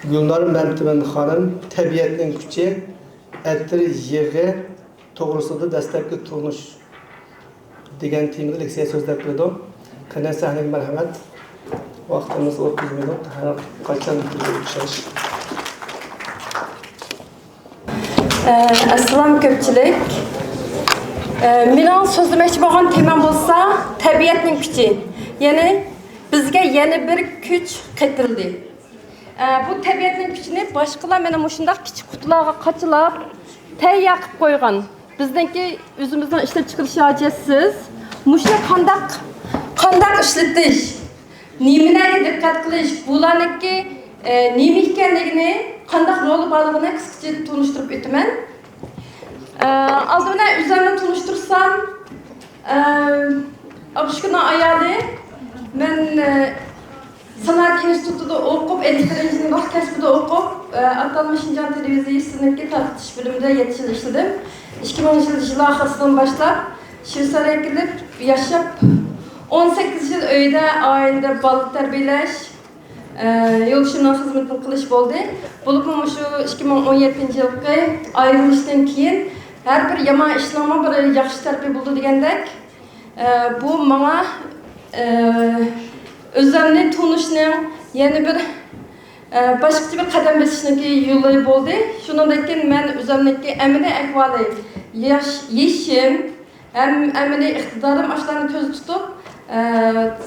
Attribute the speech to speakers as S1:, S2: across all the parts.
S1: Gülnar Mertimen Hanım, tabiatning kuchi, Attir yig'i to'g'risida dastlabki turmush degan temada leksiya so'zlab berdi. Qanday sahnaga marhamat. Vaqtimiz 30 minut. Har qachon o'xshash.
S2: Assalomu ko'pchilik. Mening so'zlamoqchi bo'lgan temam bo'lsa, tabiatning kuchi. Ya'ni bizga yana bir kuch qaytarildi. Bu tabiatning kuchini boshqalar mana shunday kichik qutilarga qachilab, tayyor qilib qo'ygan. Bizningki o'zimizdan ishlab chiqarish hojatsiz. Mushuni qanday ishlatish, nimalarga diqqat qilish, bularniki nima ekanligini, qanday rol borligini qisqacha tunishtirib o'taman. Oldin o'zimni tunishtirsam, Abuşkuna ayali men Sanat Enstitüsü'nde okup, elektronik kasbida okup, Atalmış Şincan Televizyon'daki tartış bölümünde yetiştirdim. 2010 yılı ahırından başlap, Şivsar'a gidip, yaşap, 18 yıl öyde, ailede balık terbiyeleş, yoluşundan hizmetini kılış oldu. Bulup şu 2017 yılki ayrılıştan keyin her bir yama işlama bir yaxşı terbiye buldu degendek, bu bana özlemli tunuşning yeni bir başka bir qadam basishning yo'li bo'ldi. Shundan keyin men o'zimniki amaliy ahvoli, yeshim, amaliy iqtidorim ashlarni ko'z tutib,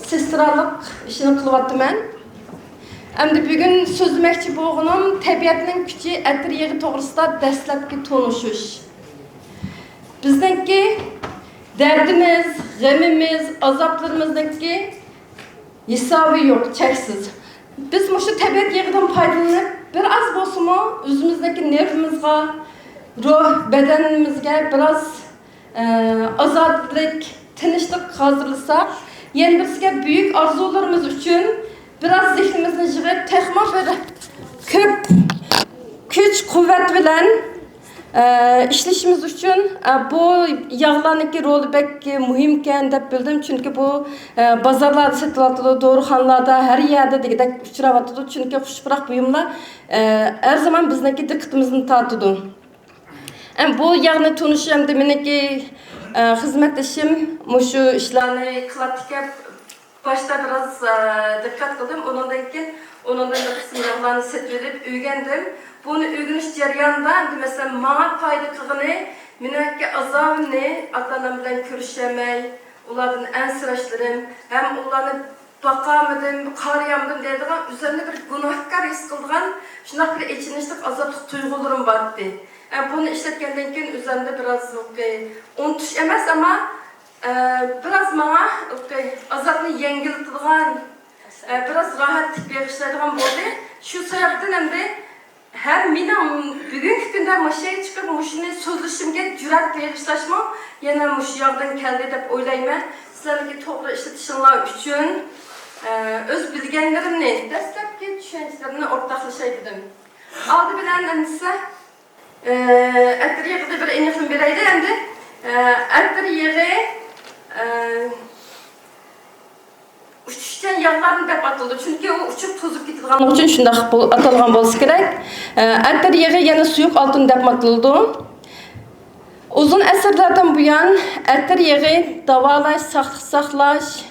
S2: sestralik ishini qilyapman. Endi bugun so'zlamoqchi bo'lganim tabiatning kuchi Attir yig'i to'g'risida dastlabki tunishish. Bizningki derdimiz, g'amimiz, azoblarimizniki hisobı yok, cheksiz. Biz şu tabiat yığıdan faydalanıp biraz bolsunmu özümüzdeki nervimizga, ruh bedenimizga biraz azadlık, tinchlik hazırlasak, yeni bizga büyük arzularımız için biraz zihnimizni yig'ib, texma bir köp kuch quvvat bilan işlişimiz için bu yağlarniki rolu pek muhimken deb bildim. Çünkü bu bazarlarda satılatılı, doğruxanalarda, her yerde degidek uçuravatılı. Çünkü xuşpırak buyumlar her zaman bizdeki dikkatimizni tortadi. Bu yağni tunish ham meniki xizmatdashim mushu ishlarni qilatga başta biraz dikkat qildim. Ondan bir qism yağlarni setib o'rgandim. Bunu öğreniş jarayonida mesela bana fayda qilgani, meniki azobimni ota-onam bilan ko'rishamay, ulardan ansirashlarim, ham ularni baqamadim, qarayamadim deydigan, o'zimni bir gunohkor his qilgan, shunday bir ichinishlik azobli tuyg'ularim bordi. Bunu ishlatgandan keyin o'zimda biraz unutish emas, ama biraz bana azobni yengiltirgan, biraz rahatlik berishadigan bo'ldi. Shu sababdan endi hem mening bugungi kunda mashaga chiqib, mushuni so'zlashimga jur'at berishlashm, yana mush yoqdan keldi deb o'ylayman. Sizlarga to'g'ri ishlatishinglar uchun o'z bilganlarimni, dastlabki tushunchalarni o'rtoqlashay dedim. Oldi bilan endi Attir yig'ida bir aniqlik beraydi endi. Attir yig'i uçuştan yağlarını deb atıldı. Çünkü o uçup tozup gittiği için şunday atalgan bo'lsa kerak. Attir yig'i yana suyuq oltin deb atıldı. Uzun asrlardan buyon attir yig'i davolash, saqlash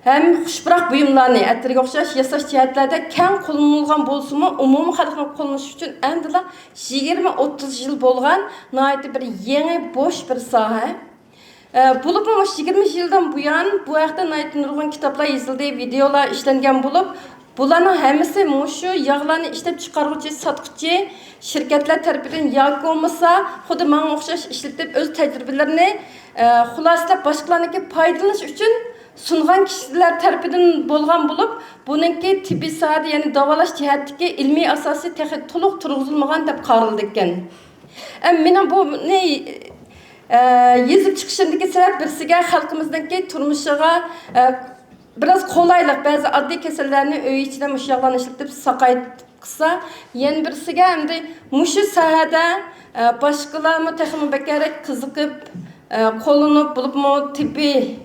S2: hem xushbiroq buyumlarni attirga o'xshash yasash jihatlarda keng qo'llanilgan bo'lsa-mu, umumiy xalqning qo'llanishi uchun endi 20-30 yil bo'lgan nihoyat bir yangi bo'sh bir soha. Bulup 20 yıldan bu yan bu haqda nurg'un kitoblar yozildi, videolar ishlangan bo'lib, bularning hammasi mushu yog'larni ishlab chiqaruvchi, sotuvchi shirkatlar tarafidan yoki bo'lmasa, xuddi menga o'xshash ishlatib o'z tajribalarini xulosalab boshqalarga foydalanish uchun sungan kishilar tarafidan bo'lgan bo'lib, buningki tibbiy sohada, ya'ni davolash jihatdagi ilmiy asosi to'liq turg'izilmagan deb qaraldi ekan. Mening bu yazıp çıkışımdaki sebep birisiga halkımızdaki turmuşuğa biraz kolaylık, bazı adli kesellerini öy içinde muşyaqlarını işletip saqayıp qısa, yeni birisiga hem de muşu sahada başkalarımı texmi bekerek kızıqıp, qolunup, bulup mu tibbi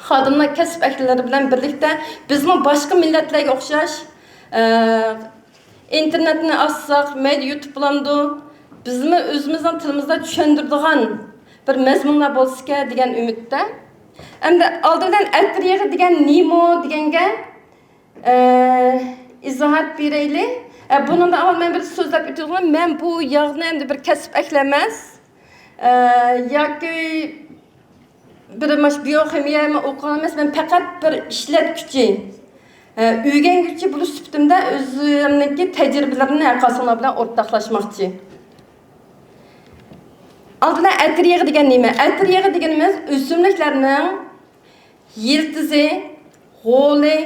S2: xadimlar kasb ehlileri bilen birlikte bizning başka milletlerge o'xshash internetni açsaq, mayli YouTube bulamdı, bizmi özümüzün tilimizde tushundirdigan bir mazmunlar bo'lsa degan umidda. Endi oldindan attir yig'i degan nima deganga izohat beraylik. Bundan avval men bir so'zlab o'tdim. Men bu yog'ni endi bir kasb emas, yoki bir bioximiya o'qigan emas, men faqat bir ishlatguchi, o'rganguvchi bo'lish sifatimda o'zimniki tajribalarimni arqasida bilan o'rtoqlashmoqchi. Oldindan attir yig'i degan nima? Attir yig'i deganimiz o'simliklarning yiltizi, g'oli,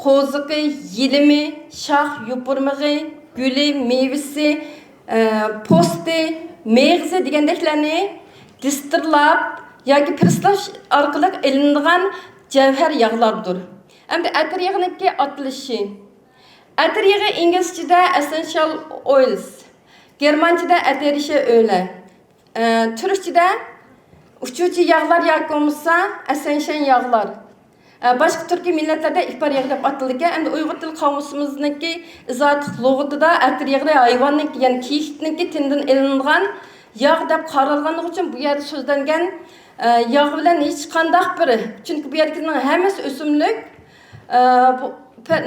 S2: qo'ziqi, yilimi, shox, yupurmig'i, guli, mevasi, posti, meg'zi degandeklarni distilab yoki pirslash orqali ilinadigan javhar yog'lardir. Endi attir yig'iniki atilishi. Attir yig'i inglizchada essential oils, germanchada atterishi o'la. Türkçede uçucu yağlar yoki bo'lmasa essential yağlar. Başka Türkiye milletlerde ihbar yağı deb atilgan. Endi Uyg'ur til qavmusimizniki izohat lug'atida attir yig'i hayvonniki, ya'ni kiyikniki tindan ilingan yağ deb qaralganligi uchun bu yerda so'zlangan yağ bilan hech qanday biri. Chunki bu yerdagining hammasi o'simlik.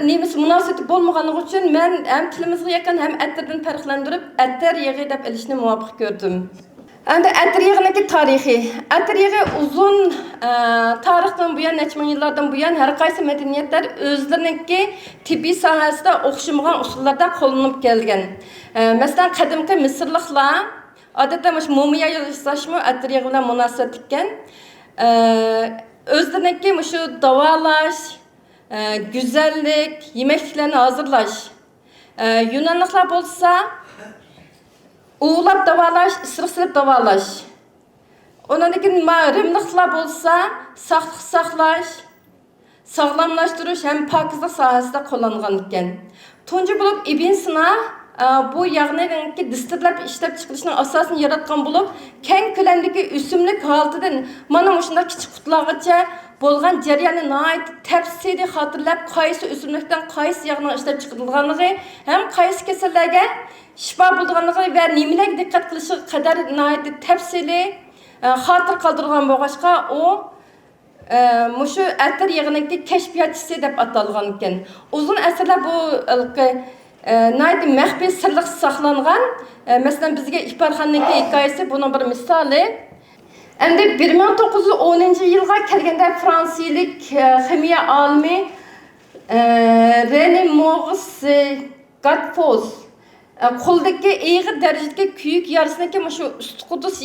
S2: Nemisi munosabati bo'lmaganligi uchun men ham tilimizga yaqin ham attirdan farqlantirib attir yig'i deb ilishni muvofiq ko'rdim. Endi attir yig'iniki tarixi. Attir yig'i uzun tarixdan buyon, necha ming yillardan buyon har qaysi madaniyatlar o'zlariniki tibbiy sohasida o'xshamagan usullarda qo'llanib kelgan. Masalan, qadimgi Misrliklar odatda mumiyo yasashmi attir yig'i bilan munosabat etgan. O'zlariniki shu davolash, güzellik, yemekliklarni hazırlash. Yunanlıklar bo'lsa uğulab davalash, isiriq silib davalash. Ondan keyin Rimliklar bo'lsa saqliq saqlash, sağlamlashtirish ham pokizlik sohasida qo'llangan ekan. Tunji bo'lib Ibn Sina bu yog'ni distillab ishlab chiqarishning asosini yaratgan bo'lib, keng ko'lamdagi o'simlik holatidan mana shunday kichik qutlargacha bo'lgan jarayonni nihoyat tafsiliy xotirlab, qaysi o'simlikdan qaysi yog'ning ishlab chiqarilganligi ham qaysi kasallarga shifo bo'lganligi va nimalarga diqqat qilishi qadar nihoyat tafsiliy xotir qoldirgan bo'lg'achqa u mushu attir yig'iniki kashfiyotchisi deb atalgan ekan. Uzun asrlar bu nihoyat maxfiy sirliq saqlangan. Masalan, bizga Iqbalxonniki hikoyasi buning bir misoli. Endi 1910-yilga kelganda fransiyalik ximiya olimi René Maurice Gattefoss qo'ldagi ig'ir darajadagi kuyuk yarasiniki shu ustqudus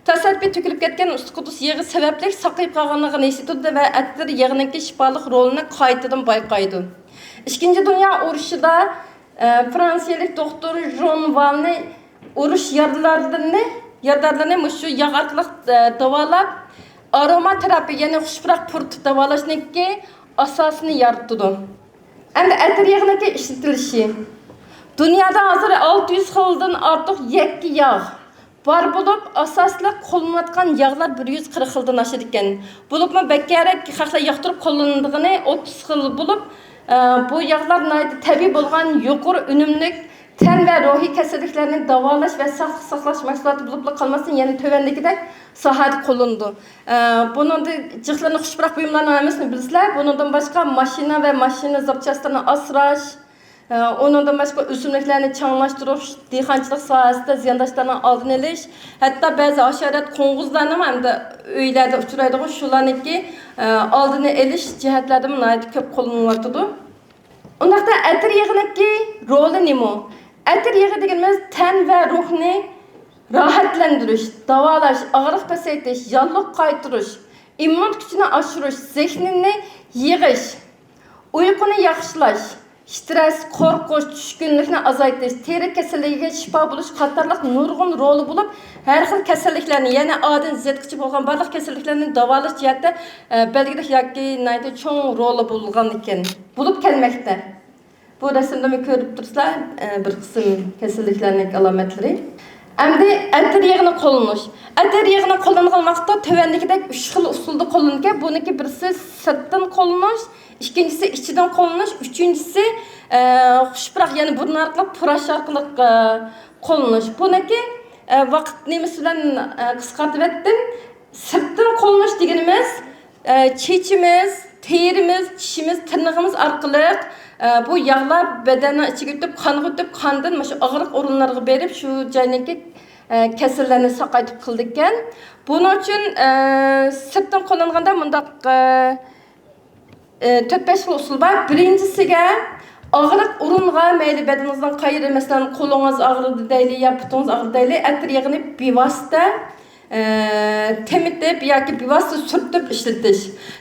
S2: tasoddifiy to'kilib ketgan ustqudus yig'i sababli saqayib qolganligini eslatdi va attir yig'iniki shifoliq rolini qaytadan bayqaydi. Ikkinchi dunyo urushida fransiyalik doktor Jean Valne urush yaralarni shu yog' orqali davolab aromaterapiya, ya'ni xushpuroq puritib davolashning asosini yaratdi. Endi attir yig'iniki ishlatilishi. Dunyoda hozir 600 xildan ortiq yakki yog' bor bo'lib, asosli qo'llanayotgan yog'lar 140 xildan oshadi ekan. Bo'libmi bakkarak xalqlar yoqtirib qo'llanadigan 30 xil bo'lib, bu yog'lar tabiiy bo'lgan yuqori unumli tan va ruhiy kasalliklarni davolash va sog'liq saqlash mahsuloti bo'lib qolmasin, ya'ni tövəndikidek sohada qo'llandi. Buningda jiqlarni xushpuroq buyumlarni hammasini bilsizlar. Buningdan boshqa mashina va mashina zapchastlarini asrash, onundan başqa o'simliklarni changlashtirish, dehqonchilik sohasida ziyondoshlarning oldini olish, hatto ba'zi hasharot qo'ng'izlarni ham uylarda uchraydigan shularniki oldini olish jihatlarida nihoyat ko'p qo'llanyapti. Undaqda attir yig'iniki roli nima? Attir yig'i deganimiz tan va ruhni rohatlantirish, davolash, og'riq pasaytirish, yalliq qaytirish, immun kuchini oshirish, zehnni yig'ish, uyquni yaxshilash, stress, qo'rqish, tushkunlikni azaytish, teri kasalligiga shifo bo'lish qatorliq nurg'un roli bo'lib, har xil kasalliklarni, ya'ni odam zedqichi bo'lgan barliq kasalliklarni davolash jihatda belgilik yoki nayda cho'ng roli bo'lgan ekan. Bo'lib kelmoqda. Bu rasmda ko'rib turibsizlar bir qism kasalliklarning alomatlari. Endi attir yig'ini qo'llanish. Attir yig'ini qo'llangan vaqtda tövəndikidek 3 xil usulda qo'llanilgan. Buniki birisi sirtdan qo'llanish, İkincisi içiden kollanış, üçüncüsü xushbiroq yani burun orqali purash orqali qo'llanish. Buniki vaqt nimasi bilan qisqartib etdim. Sirtdan qo'llanish deganimiz chechimiz, terimiz, tishimiz, tirnog'imiz orqali bu yog'lar badanning ichiga o'tib, qonga o'tib, qondan mana shu og'riq o'rinlarga berib, shu joydagi kasallarni saqaytib qildi ekan. Buning uchun sirtdan qo'llanganda bundaq 4-5 xil usul bor. Birinchisiga ağırlık urunğa meyli bedeninizden kayırı, mesela kolunuz ağrıdı deyli, ya putunuz ağrıdı deyli, etir yağını bivasta temitip, ya ki bivasta sürtüp işletiş.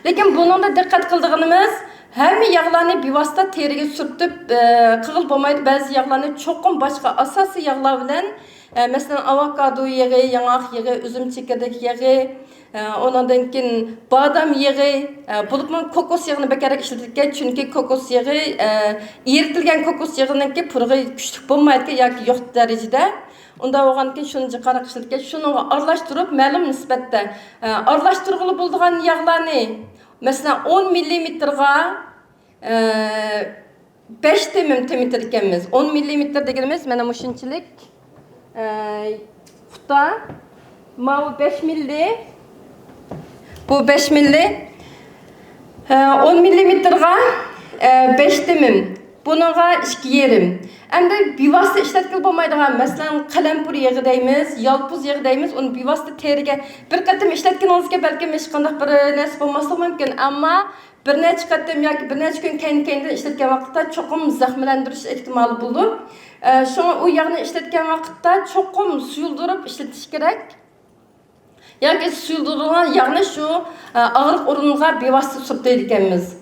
S2: Lekin bunun da dikkat kıldığımız, hem yağlarını bivasta teriye sürtüp kığıl bulmaydı, bazı yağlarını çokum başka asası yağlar bilen, mesela avokado yağı, yanak yağı, üzüm çekirdek yağı, ondan keyin badam yağı, bulupman kokos yağını bekerek işletirken çünkü kokos yağı eritilgen kokos yağının ki pırığı küçük bulmaydı yoki yo'q derecede. Onda oğan ki şunu çıkarak işletirken şunu arlaştırıp ma'lum nisbette arlaştırgılı bulduğun yağlarını mesela 10 milimetrega 5 temim temizlerkenmiz. 10 milimetre degenimiz mana mushunchalik quta mau 5 milli bu 5 milli 10 milimetrega 5 temim. Bununla 2 yerim. Endi bevosita ishlatib bo'lmaydigan, masalan, qalampur yağı deymiz, yalpuz yağı deymiz, uni bevosita teriga bir qatim ishlatganingizga balki hech qanday bir narsa bo'lmasa mumkin, ammo bir necha qatim yoki bir necha kun keyin ishlatgan vaqtda cho'qim zaxmlantirish ehtimoli bo'lib, shunga u yog'ni ishlatgan vaqtda cho'qim suyuldirib ishlatish kerak. Yoki suyuldirilgan yog'ni shu og'riq o'rniga bevosita surtaydi ekanmiz.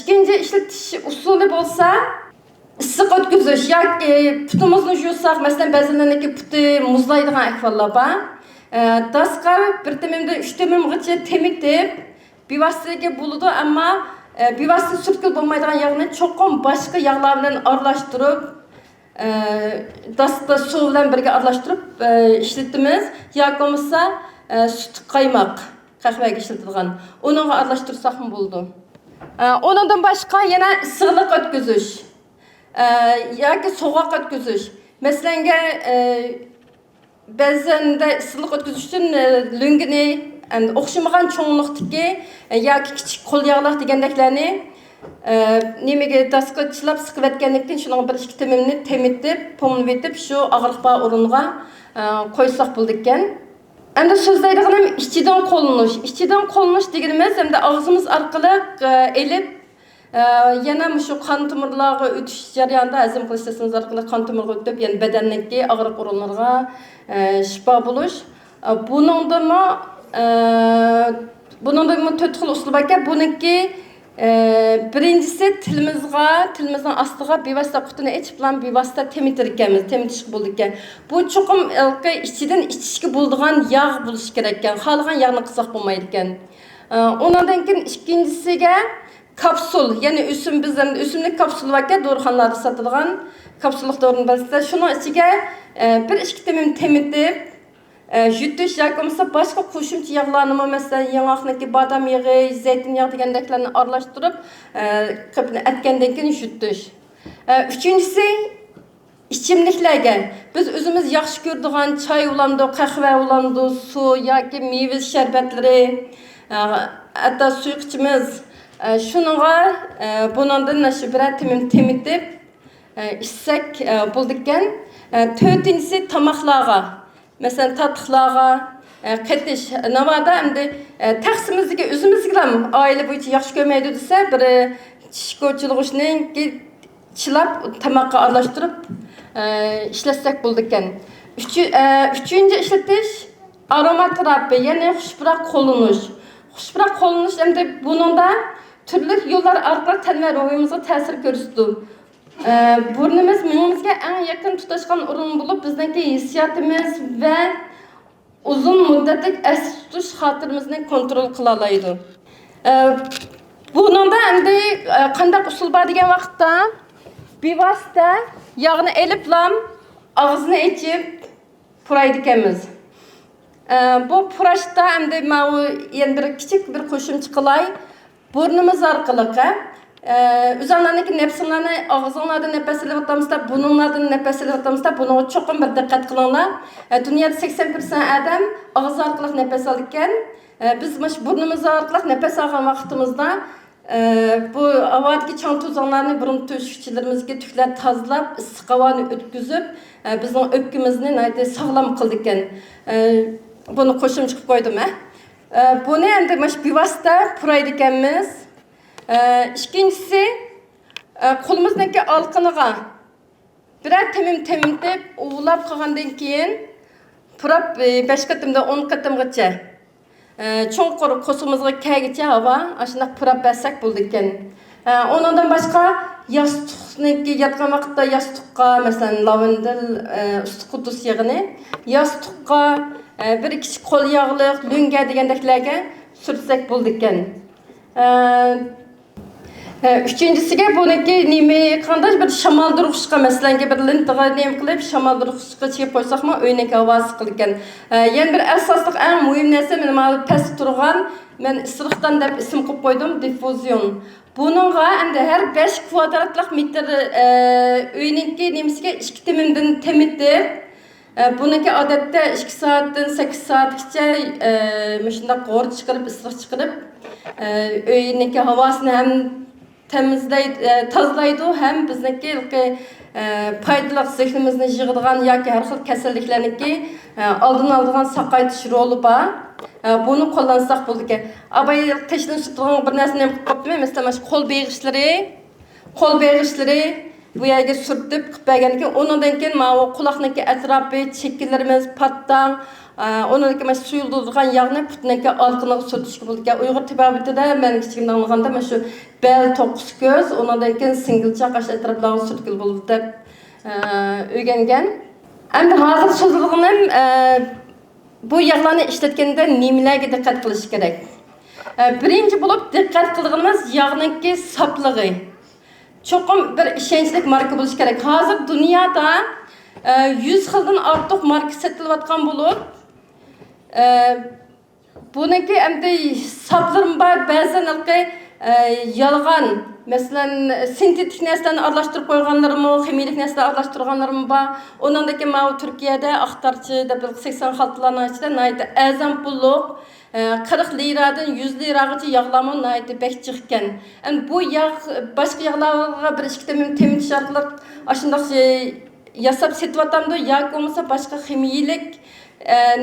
S2: İkinci işletish usuli bo'lsa, issiq o'tkazish yoki putimizni yuvsak, masalan, ba'zilarniki puti muzlaydigan ahvollar bor. Dasqa bir temimdan 3 temimgacha temitib, bevositaga bo'ladi, ammo bevosita surtkil bo'lmaydigan yog'ni cho'qim boshqa yog'lar bilan aralashtirib, dasqa suv bilan birga aralashtirib ishlatamiz. Yoki bo'lmasa sut qaymoq, qahvaga ishlatilgan. Uniga aralashtirsak ham bo'ladi. Onundan başka yana issiqlik o'tkazish yoki soğuk o'tkazish. Masalan, ba'zanda issiqlik o'tkazish uchun lungini o'xshamagan cho'ngliqdagi yoki kichik qo'l yog'lar degandeklarni nimaga dasqa chilab siqib etganlikdan shuni bir ikki temimni temitib, pomnib etib, shu og'riq bor o'ringa qo'ysak bo'ldi ekan. Endi so'zlaydiganim ichidan qo'llanish. Ichidan qo'llanish deganimiz endi og'zimiz orqali elib yana shu qon tomirlarga o'tish jarayonida hazm qilish tizimi orqali qon tomirga o'tib, ya'ni badanniki og'riq o'rinlarga shifo bo'lish. Buningda 4 xil usul bor ekan. Buniki birinchisi tilimizning ostiga bevosita qutini ichib bilan bevosita temitish bo'ldi ekan. Bu cho'qim ichidan ichishga bo'ladigan yog' bo'lishi kerak ekan. Xohlagan yog'ni qilsak bo'lmaydi ekan. Ondan keyin ikkinchisiga kapsul, ya'ni o'simlik kapsuli bor ekan, dorixonalarda sotilgan kapsullik dorining birisi. Shuning ichiga 1-2 temim temitib yutish yoki bo'lmasa boshqa qo'shimcha yog'larni, masalan, yong'oqniki badam yog'i, zaytun yog'i degandeklarni aralashtirib, qilib atgandan keyin yutish. Uchinchisi ichimliklarga. Biz o'zimiz yaxshi ko'radigan choy ulamdi, qahva ulamdi, suv yoki meva sharbatlari, hatto suv ichimiz. Shuningga bundan shu bir temim temitib ichsak bo'ldi ekan. To'rtinchisi tomoqlarga. Mesela tatlıqlarga qetish navada endi taqsimizga o'zimizga ham oila bo'yicha yaxshi ko'maydi desa, bir tishko'chilig'ishning chilab tamoqqa aralashtirib ishlatsak bo'ldi ekan. Uchinchi ishlatish aromaterapiya, ya'ni xushbiroq qo'llanish. Xushbiroq qo'llanish endi buningda turli yo'llar orqali tan va ruhimizga ta'sir ko'rsatadi. Burnimiz miyamizga eng yaqin tutashgan o'rin bo'lib, bizningki hissiyotimiz va uzun muddatlik asli tutish xotiramizni kontrol qila oladi. Buningda endi qanday usul bor degan vaqtda bevosita yog'ni eliblam og'zini ichib puraydi ekanmiz. Bu purashda endi men yana bir kichik bir qo'shimcha qilay. burnumuz orqali o'zinglarniki nafsinglarni og'zinglardan nafas olyapsizlar, burninglardan nafas olyapsizlar. Buni cho'qim bir diqqat qilinglar. Dunyoda 80% odam og'iz orqali nafas olar ekan. Biz mana burnimiz orqali nafas olgan vaqtimizda bu havadagi chang to'zonlarni burun teshikchilarimizga tuklab tozalab, issiq havoni o'tkazib, bizning o'pkamizni sog'lom qildi ekan. Buni qo'shimcha qilib qo'ydim. Buni endi mana bevosita puraydi ekanmiz. İkincisi, qo'limizdagi olqiniga birer temim deb uvlab qolgandan keyin purab 5 qatimda 10 qatimgacha cho'nqur qo'simizga kelgicha havo ashunday purab bersak bo'ldi ekan. Ondan boshqa yostiqniki yotgan vaqtda yostiqqa masalan lavandel usti qudus yog'ini yostiqqa bir kichik qo'l yog'liq lunga degandeklarga surtsak bo'ldi ekan. Üçüncüsüge buniki nimi qanday bir shamaldırışqa masalan bir lintiga nem qilib shamaldırışqa chep qo'ysaqmi o'ynaki havosi qilgan. Yana bir asosliq eng muhim narsa meni past turgan men isiriqdan deb ism qo'yib qo'ydim diffuzion. Buningga endi har 5 kvadratlik metr o'ynaki nemisiga 2 temimdan temitib buniki odatda 2 soatdan 8 soatgacha shunday qo'r chiqarib isiriq chiqarib o'ynaki havosini ham tozlaydi hem bizniki foydali zihnimizni yig'adigan yoki har xil kasalliklarniki oldini oladigan saqaytish roli bor. Buni qo'llansak bo'ldi ekan. Abay tashlanib turgan bir narsani ham qilib qo'yibdi. Masalan, qo'l beg'ishlari bu yerga surtib qilib bergan ekan. Undan keyin mana quloqniki atrofi, chekkalarimiz patdan onun ki suyulduğun yağını putnaki alqını sürtüşkü buldu. Uyghur tibavetide ben kiçiğimde anlaganda şu bel toqus göz, ondan keyin singilcha qaş etraflarını sürtkül buldu deb öğrengen. Endi hazır so'zlig'inim bu yağlarni ishlatkanda nimalarga diqqat qilish kerak? Birinchi bo'lib diqqat qilganimiz yağniki sapligi. Cho'qim bir ishonchli marka bo'lish kerak. Hozir dunyoda 100 xildan ortiq marka sotilayotgan bo'lib, buniki endi saplarım var, ba'zan yalgan, mesela sintetik nesnelerni aralashtirib qo'yganlarım, ximiyalik nesneler aralashtirganlarım var. Ondan da ki Türkiye'de aktarçı da 86'ların içinde naydı azam pulluq 40 liradan 100 liragacha yağlama naydı bek chiqqan. Yani bu yağ başka yağlarga bir ikki temitish orqali ashundoq yasab setyaptamdı yoki bo'lmasa boshqa ximiyalik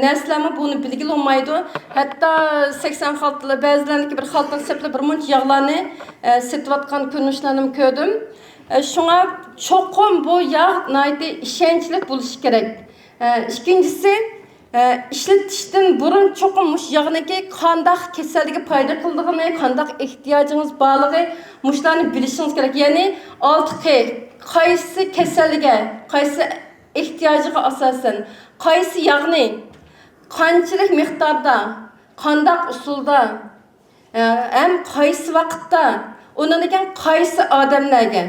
S2: neslerimi bunu bilgili olmaydı. Hatta 80 xaltlı bazılarındaki bir xaltlık sepli bir munç yağlarını setyapkan ko'rinishlarni ko'rdim. Şuna çoğum bu yağ naydi işençlik buluş gerek. İkincisi işletişten burun çoğummuş yağnaki kandak keselliğe payda kıldığını, kandak ihtiyacınız bağlığı muşlarını bilişiniz gerek. Yani altıqı qaysi keselliğe, qaysi ihtiyacıga asasen qaysi yağni qanchalik miqdorda, qandaq usulda, ham qaysi vaqtda, undan keyin qaysi odamlarga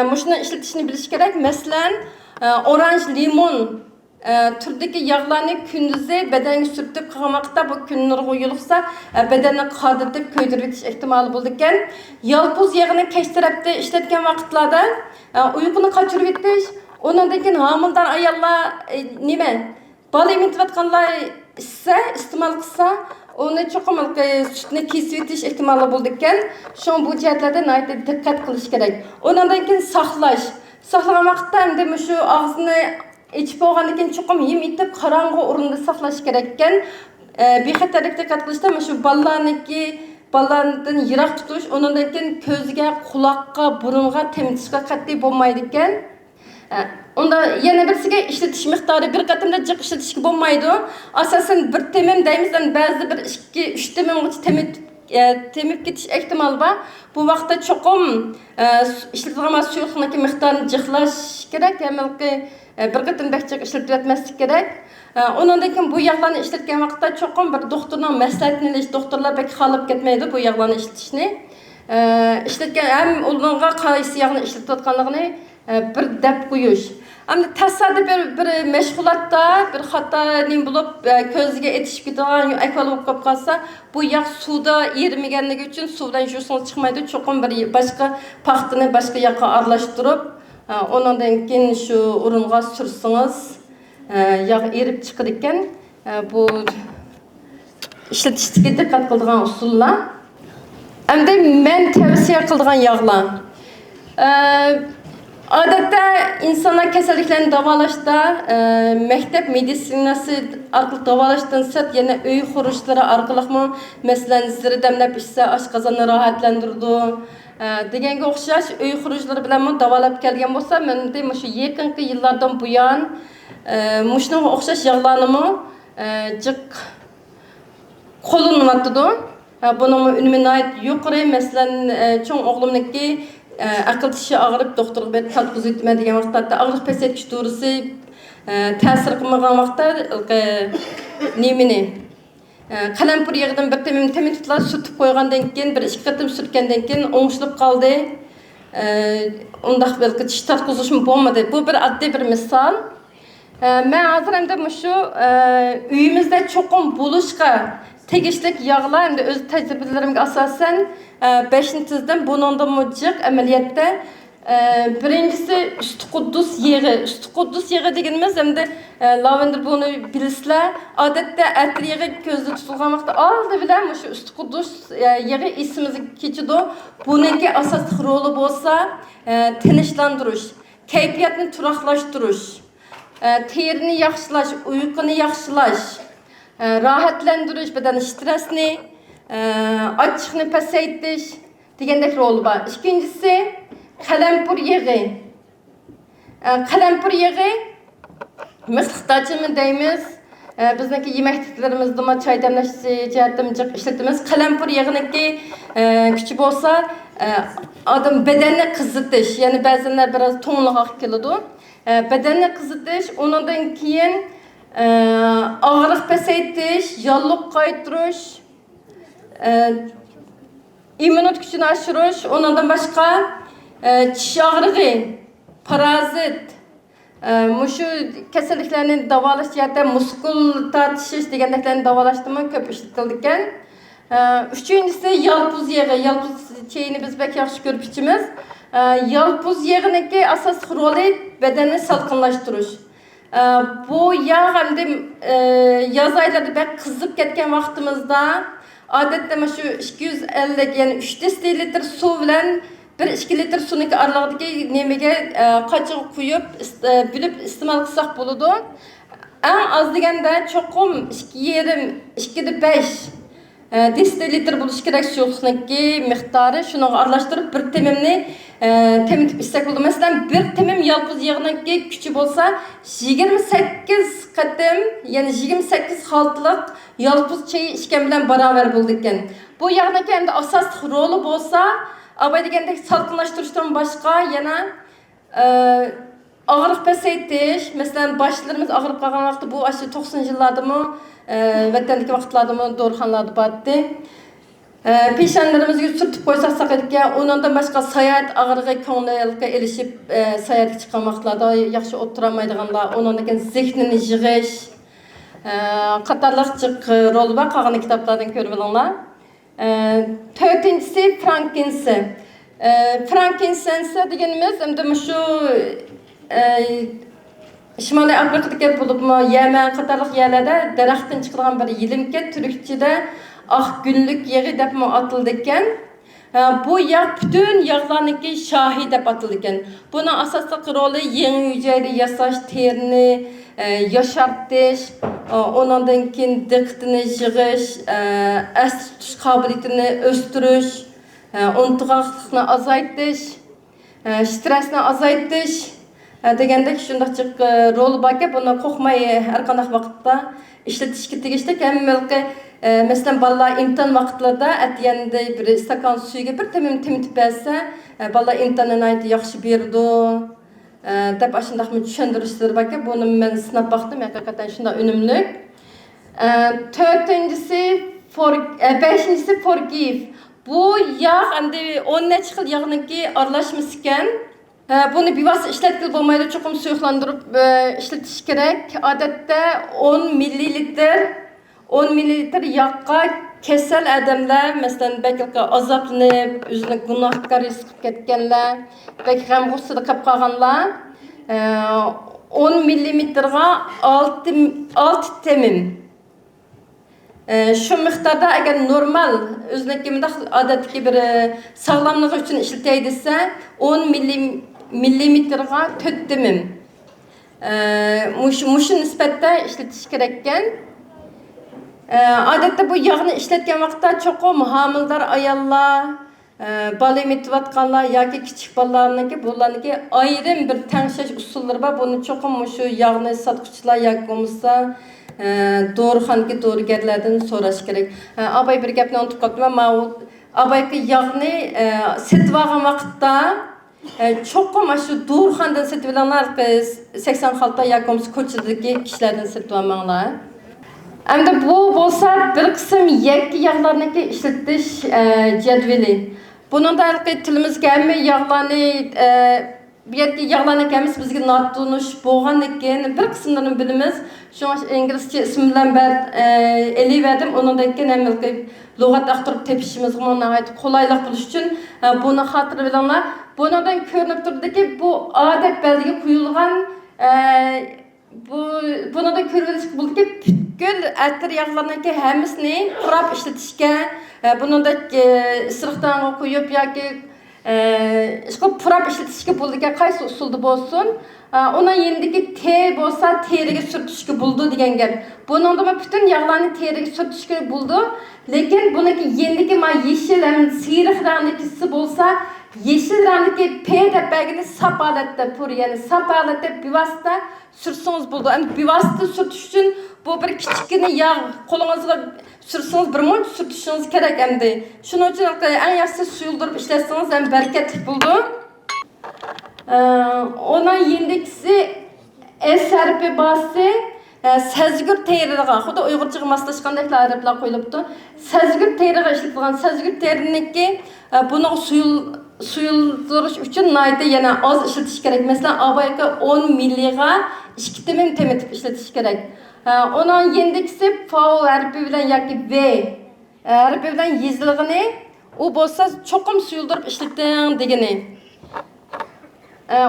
S2: mushuni ishlatishni bilish kerak. Masalan, oranj limon turdagi yağlarni kunduzi badanga surtib qilgan vaqtda bu kun nuriga yo'liqsa badanni qaditib ko'ydirib ketish ehtimoli bo'ldi ekan. Yalpuz yağini kech tarafda ishlatgan vaqtlarda uyquni qochirib ketish, ondan keyin homildor ayollar nima bola emitayotganlar issa iste'mol qilsa uni cho'qim sutni kesib yetish ehtimoli bo'ldi ekan. Shu bu jihatlarda diqqat qilish kerak. Ondan keyin saqlagan vaqtda endi shu og'zini ichib olgandan keyin cho'qim yem etib qorong'i o'rinda saqlash kerak ekan. Bexatarlikka diqqat qilishda shu bolalardan yiroq tutish, ondan keyin ko'zga, quloqqa, burunga temitishga qat'iy bo'lmaydi ekan. Onda yana birisiga ishlatish miqdori bir qatimda jiq ishlatishga bo'lmaydi. Asosan bir temim deymiz, ba'zi bir 2-3 temimgacha temib ketish ehtimoli bor. Bu vaqtda cho'qim ishlatilgan suyuqlikning miqdorini jiqlash kerak, hamki bir qatimda jiq ishlatib yotmaslik kerak. Ondan keyin bu yağlarni ishlatgan vaqtda cho'qim bir doktorning maslahatini olish, doktorlar bek xalab ketmaydi bu yağlarni ishlatishni. Ishlatgan ham ularga qaysi yağni ishlatayotganligini bir deb qo'yish. Hamda tasodif bir mashg'ulotda bir xato nim bo'lib ko'ziga etishib ketadigan akval bo'lib qolib qolsa, bu yog' suvda erimaganligi uchun suvdan yursangiz chiqmaydi. Cho'qim bir boshqa paxtani boshqa yoqqa aralashtirib, ondan keyin shu o'ringa sursangiz, yog' erib chiqar ekan. Bu ishlatishga diqqat qiladigan usullar. Hamda men tavsiya qiladigan yog'lar. Odatda insonlar kasalliklarni davolashda maktab meditsinasi orqali davolashdan sat yana uy xurishlari orqali masalan zirdamlab ichsa oshqozonni rohatlantirdi deganga o'xshash uy xurishlari bilan davolab kelgan bo'lsa, menda shu yaqinqi yillardan buyon shunga o'xshash yog'larni jiq qo'llanmayapti. Buning unumi yuqori, masalan cho'ng o'g'limniki aql tishi og'rib doktorga bet tatqiz etma degan vaqtda og'riq pasaytirish to'g'risi ta'sir qilmagan vaqtda nimini qalampir yig'idan bir teminlar surtib qo'ygandan keyin bir ikki qatim surtgandan keyin o'ngishilib qoldi. Undaq belki tish tatqizishim bo'lmadi. Bu bir oddiy bir misol. Men hozir ham shu uyimizda cho'qim bo'lishga tegishlik yog'lar endi o'z tajribalarimga asosan 5-tizdan bundan mujiq amaliyotda birinchisi usti quddus yog'i. Usti quddus yog'i deganimiz endi lavender buni bilisizlar. Odatda atir yog'i ko'zda tutilgan vaqtda oldi bilan shu usti quddus yog'i esimizga kechidi. Buningki asosiy roli bo'lsa tinchlantirish, kayfiyatni turaqlashtirish, terini yaxshilash, uyquni yaxshilash, rahatlantirish, badan stressni, achchiqni pasaytirish degandek roli bor. Ikkinchisi qalampir yog'i. Qalampir yog'i miqdorchimi deymiz. Bizniki yemekliklarimizda choy damlash jihatdan ishlatamiz. Qalampir yog'iniki kuchi bo'lsa, odam badanni qizitish, ya'ni ba'zanlar biroz to'nliq keladi. Badanni qizitish, undan keyin og'riq pasaytirish, yolliq qaytirish, immunit kuchini oshirish, undan boshqa tish og'rig'i, parazit, shu kasalliklarni davolash jihatda muskul tortishish degandeklarni davolashda ko'p ishlatildi ekan. Uchinchisi yalpuz yog'i. Yalpuz chayini biz bek yaxshi ko'rib ichimiz. Yalpuz yog'iniki asosiy roli badanni salqinlashtirish. Bu yağ hamda yoz oylarida bek qizib ketgan vaqtimizda odatda shu 250 ya'ni 3 litr suv bilan 1-2 litr suvniki oralig'idagi nemaga qachiq quyib bilib iste'mol qilsak bo'ladi. Eng oz deganda cho'qim 2,5 desilitr bo'lishi kerak suvniki miqdori. Shuni aralashtirib bir temimni temitib ichsak bo'ladi. Masalan, bir temim yalpuz yog'iniki kuchi bo'lsa 28 qatim, ya'ni 28 xaltliq yalpuz chayi ichgan bilan barobar bo'ldi ekan. Bu yog'niki endi asosiy roli bo'lsa, abay degandek salqinlashtirishdan boshqa yana og'riq pasaytirish, masalan, boshlarimiz og'rib qolgan vaqtda bu 90-yillardami vatandagi vaqtlardami dorixonalarda bordi. Peshonlarimizga surtib qo'ysak saqaydigan, undan boshqa sayohat og'rig'i ko'ngilga elishib sayohatga chiqqan vaqtlarda yaxshi o'tirolmaydiganlar, undan keyin zehnini yig'ish qatorliq rol bor. Qolgan kitoblardan ko'rib olinglar. To'rtinchisi frankincense. Frankincense deganimiz endi shu Shimoliy Afrikadagi bo'libmi, Yaman qatorliq yerlarda daraxtdan chiqadigan bir yilimga turkchada oq gullik yog'i deb atildi ekan. Bu yog' butun yog'larniki shohi deb atildi ekan. Buning asosiy roli yangi hujayra yasash, terini yoshartish, ondan keyin diqqatni yig'ish, as tutish qobiliyatini o'stirish, unutqoqlikni azaytish, stressni azaytish degandek shundaqcha rol borki, buni qo'rqmay har qanday vaqtda ishlatishga tegishli. Hammalqi masalan bolalar imtihon vaqtlarida atiyanda bir stakan suvga bir temitib bersa, bolalar imtihonni yaxshi berdi deb shundaqmi tushuntirishlar borki, buni men sinab baqdim, haqiqatan shunday unumli. Beshinchisi forgive. Bu yog' endi 10 xil yog'niki aralashmas ekan. Bunu bevosita ishlatgili bo'lmaydi, chuqur suyuqlantirib ishlatish kerak. Odatda 10 millilitr yog'ga kasal odamlar, masalan, belki azoblanib, o'zini gunohkor his qilib ketganlar, belki g'am g'ussada qolib qolganlar 10 millimetrga 6 temim. Şu miqdorda agar normal o'ziniki odatdagi bir sog'lomligi uchun ishlatay desa 10 millimetrga 4 temim. Mushu nisbatda ishlatish kerak ekan. Odatda bu yog'ni ishlatgan vaqtda cho'qim homildor ayollar, bola emitayotganlar yoki kichik bolalarniki bularniki ayrim bir tangshash usullari bor. Buni cho'qim shu yog'ni sotuvchilar yoki bo'lmasa doğruxonaki doğrugarlardan so'rash kerak. Abay bir gapni unutib qoldim. Men abayga yog'ni setib olgan vaqtda cho'qim shu doğruxondan setib olganlar 80 xalta yoki bo'lmasa ko'chadagi kishilardan setib olmanglar. Endi bu bo'lsa bir qism yakki yog'larniki ishlatish jadvali. Buningda tilimizga hamma yog'larni bu yerga yog'larni kamiz bizga notunish bo'lgandan keyin bir qismlarini bilamiz. Shunga inglizcha ism bilan eliverdim. Undan keyin hamma lug'at aqtirib tepishimizga nihoyat qulaylik bo'lish uchun buni xotir bilinglar. Bundan ko'rinib turdiki bu odat belgiga qo'yilgan bundan ko'rilish bo'ldiki butkul atir yog'larniki hammasini qurab ishlatishga, buningda isiriqdan qo'yib yoki purab ishlatishga bo'ladigan qaysi usulda bo'lsin, ona yendiki ter bo'lsa teriga surtishga bo'ldi degan gap. Buningda butun yog'larni teriga surtishga bo'ldi, lekin buniki yendiki yeshil ham siyriq ranglikisi bo'lsa, yeşil rangdagi P deb belgini sap holatda pur, ya'ni sap holatda bevosita sursangiz bo'ldi. Endi bevosita surtish uchun bu bir kichikgina yog' qo'lingizga sursangiz bir muncha surtishingiz kerak endi. Shuning uchun eng yaxshisi suyuldirib ishlatsangiz ham barakatli bo'ldi. Ona yendikisi S harfi bossi sezgir teriga, xuddi uyg'urchaga moslashgandek arablar qo'yilibdi. Sezgir teriga ishlatilgan sezgir teriniki buni suyuldirish uchun nayda yana oz ishlatish kerak. Masalan, abayga 10 milliga 2 temim temitib ishlatish kerak. Onun yendikisi faul harfi bilan yoki V harfi bilan yezilg'ini u bo'lsa cho'qim suyuldirib ishlating degani.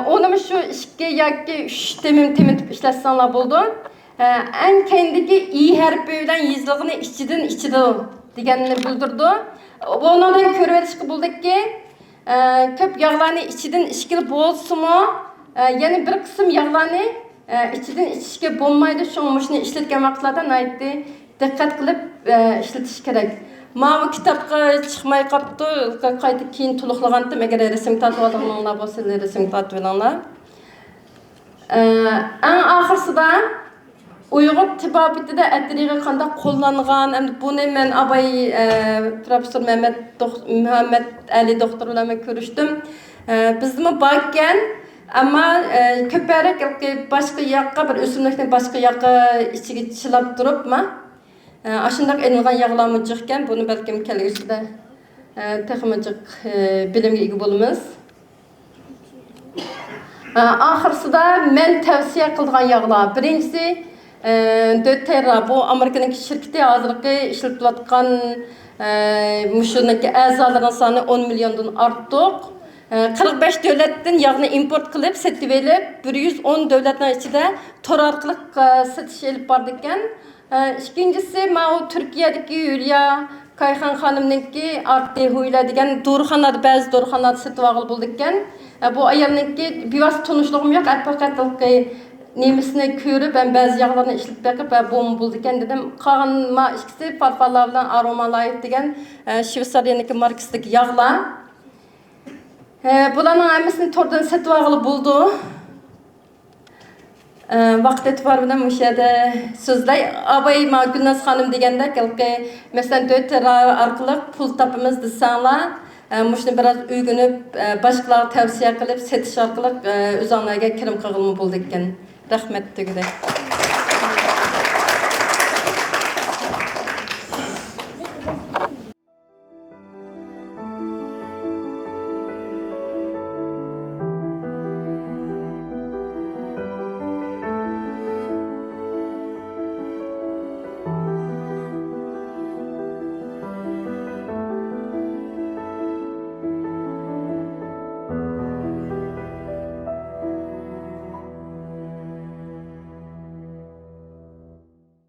S2: Onu şu 2 yoki 3 temim temitib ishlatsanlar bo'ldi. En kendiki i harfi bilan yezilg'ini ichida deganini bildirdi. Bundan ko'rib bo'ldiki, ko'p yog'larni ichidan ishkil bo'lsa-mu, yana bir qism yog'larni ichidan ichishga bo'lmaydi. Shuni ishlatgan vaqtlarda naytdi diqqat qilib ishlatish kerak. Men bu kitobga chiqmay qolibdi, qayta keyin to'liqlagandim. Agar rasm tortib olganlar bo'lsa, rasm tortib olinglar. Eng oxirsida Uyghur tibabitida atriga qanday qo'llangan, endi buni men abay professor Muhammad Ali doktor bilan ko'rishdim. Bizmi bor ekan, ammo ko'proq boshqa yoqqa bir o'simlikni boshqa yoqqa ichiga chilab turibmi? Ashundoq enilgan yog'larmi jiq ekan, buni balkim kelgusida texnik bilimga ega bo'lamiz. Oxirsida men tavsiya qilgan yog'lar. Birinchisi doTERRA, bu Amerika'nın şirketi hazırlıkı işletilayotgan muşunaki a'zolarining soni 10 milyondan ortiq. 45 davlatdan yog'ni import qilib, setib elib, 110 davlatning ichida tor orqali setish elib bordi ekan. Ikkinchisi, men Turkiyadagi Yuliya Kayhan xonimniki Arti Huyla degan dorixonada ba'zi dorixonada setib olib bo'ldi ekan. Bu ayolniki bevosita tanishligim yo'q, faqat nemisini ko'rib, ben ba'zi yog'larni ishlab bakib, bo'm bo'ldi ekan dedim. Qolgan ikkisi farfalar bilan Aromalayf degan Shveysariyaniki markasdagi yog'lar. Bularning hammasini tordan setib olib bo'ldi. Vaqt e'tibori bilan o'sha yerda so'zlay. Abay Gulnaz xonim deganda, masalan, doTERRA orqali pul topamiz desanglar, Muşni biraz o'rganib, boshqalarga tavsiya qilib, setish orqali o'zingizga kirim qilg'ilmi bo'ldi ekan. Rahmat degdi.